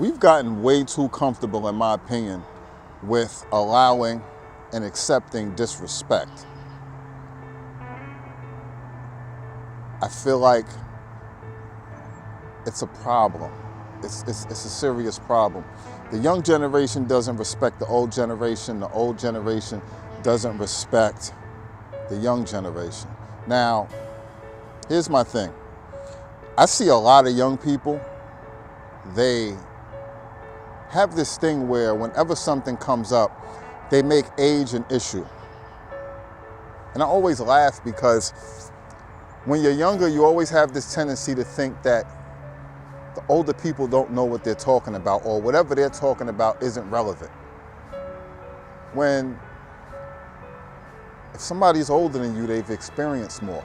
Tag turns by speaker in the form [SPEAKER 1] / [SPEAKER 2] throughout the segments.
[SPEAKER 1] We've gotten way too comfortable, in my opinion, with allowing and accepting disrespect. I feel like it's a problem. It's a serious problem. The young generation doesn't respect the old generation. The old generation doesn't respect the young generation. Now, here's my thing. I see a lot of young people, they have this thing where whenever something comes up, they make age an issue. And I always laugh because when you're younger, you always have this tendency to think that the older people don't know what they're talking about, or whatever they're talking about isn't relevant. If somebody's older than you, they've experienced more.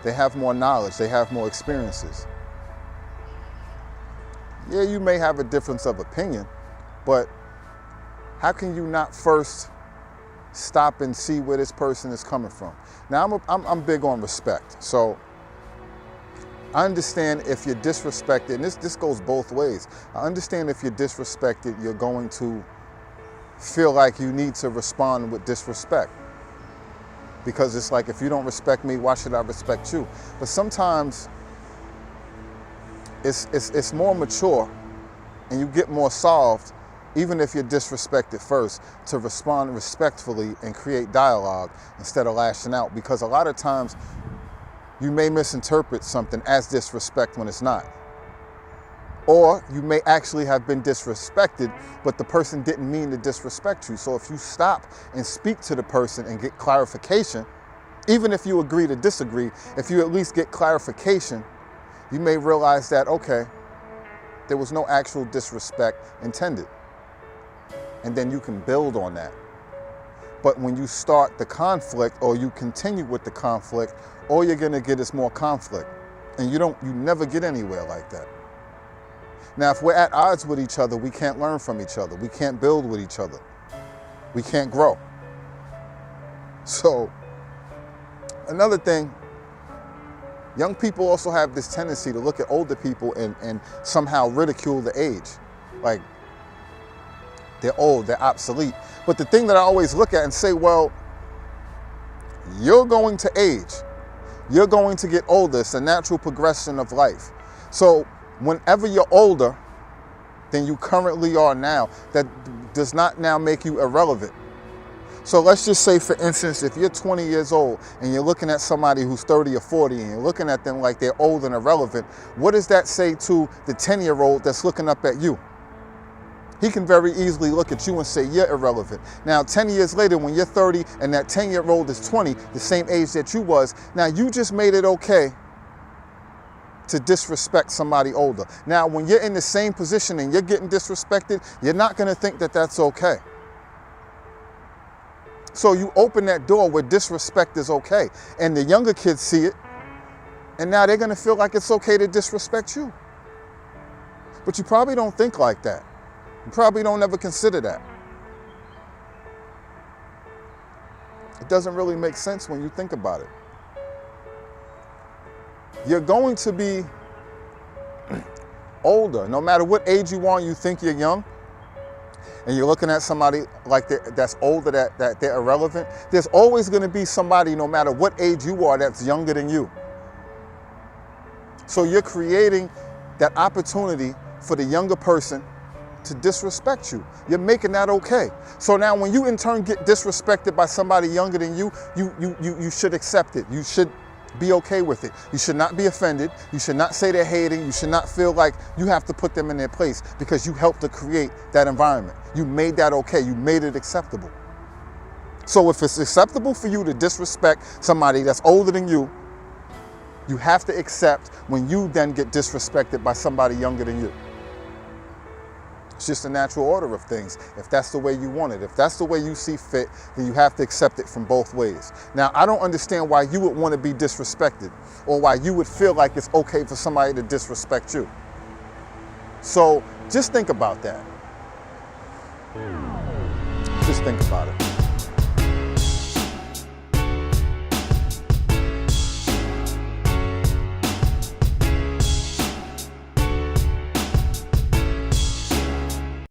[SPEAKER 1] They have more knowledge, they have more experiences. Yeah, you may have a difference of opinion, but how can you not first stop and see where this person is coming from? Now, I'm big on respect. So I understand if you're disrespected, and this goes both ways. I understand if you're disrespected, you're going to feel like you need to respond with disrespect. Because it's like, if you don't respect me, why should I respect you? But sometimes it's more mature and you get more solved, even if you're disrespected first, to respond respectfully and create dialogue instead of lashing out. Because a lot of times you may misinterpret something as disrespect when it's not. Or you may actually have been disrespected, but the person didn't mean to disrespect you. So if you stop and speak to the person and get clarification, even if you agree to disagree, if you at least get clarification, you may realize that, okay, there was no actual disrespect intended. And then you can build on that. But when you start the conflict, or you continue with the conflict, all you're gonna get is more conflict. And you never get anywhere like that. Now, if we're at odds with each other, we can't learn from each other. We can't build with each other. We can't grow. So, another thing, young people also have this tendency to look at older people and somehow ridicule the age. Like, they're old, they're obsolete. But the thing that I always look at and say, well, you're going to age. You're going to get older. It's a natural progression of life. So whenever you're older than you currently are now, that does not now make you irrelevant. So let's just say, for instance, if you're 20 years old and you're looking at somebody who's 30 or 40 and you're looking at them like they're old and irrelevant, what does that say to the 10-year-old that's looking up at you? He can very easily look at you and say, you're irrelevant. Now, 10 years later, when you're 30 and that 10-year-old is 20, the same age that you was, now you just made it okay to disrespect somebody older. Now, when you're in the same position and you're getting disrespected, you're not going to think that that's okay. So you open that door where disrespect is okay. And the younger kids see it, and now they're going to feel like it's okay to disrespect you. But you probably don't think like that. You probably don't ever consider that. It doesn't really make sense when you think about it. You're going to be older. No matter what age you are, you think you're young, and you're looking at somebody like that's older, that they're irrelevant, there's always going to be somebody, no matter what age you are, that's younger than you. So you're creating that opportunity for the younger person to disrespect you. You're making that okay. So now when you in turn get disrespected by somebody younger than you, you should accept it. You should be okay with it. You should not be offended. You should not say they're hating. You should not feel like you have to put them in their place, because you helped to create that environment. You made that okay. You made it acceptable. So if it's acceptable for you to disrespect somebody that's older than you, you have to accept when you then get disrespected by somebody younger than you. It's just a natural order of things. If that's the way you want it, if that's the way you see fit, then you have to accept it from both ways. Now, I don't understand why you would want to be disrespected, or why you would feel like it's okay for somebody to disrespect you. So just think about that. Just think about it.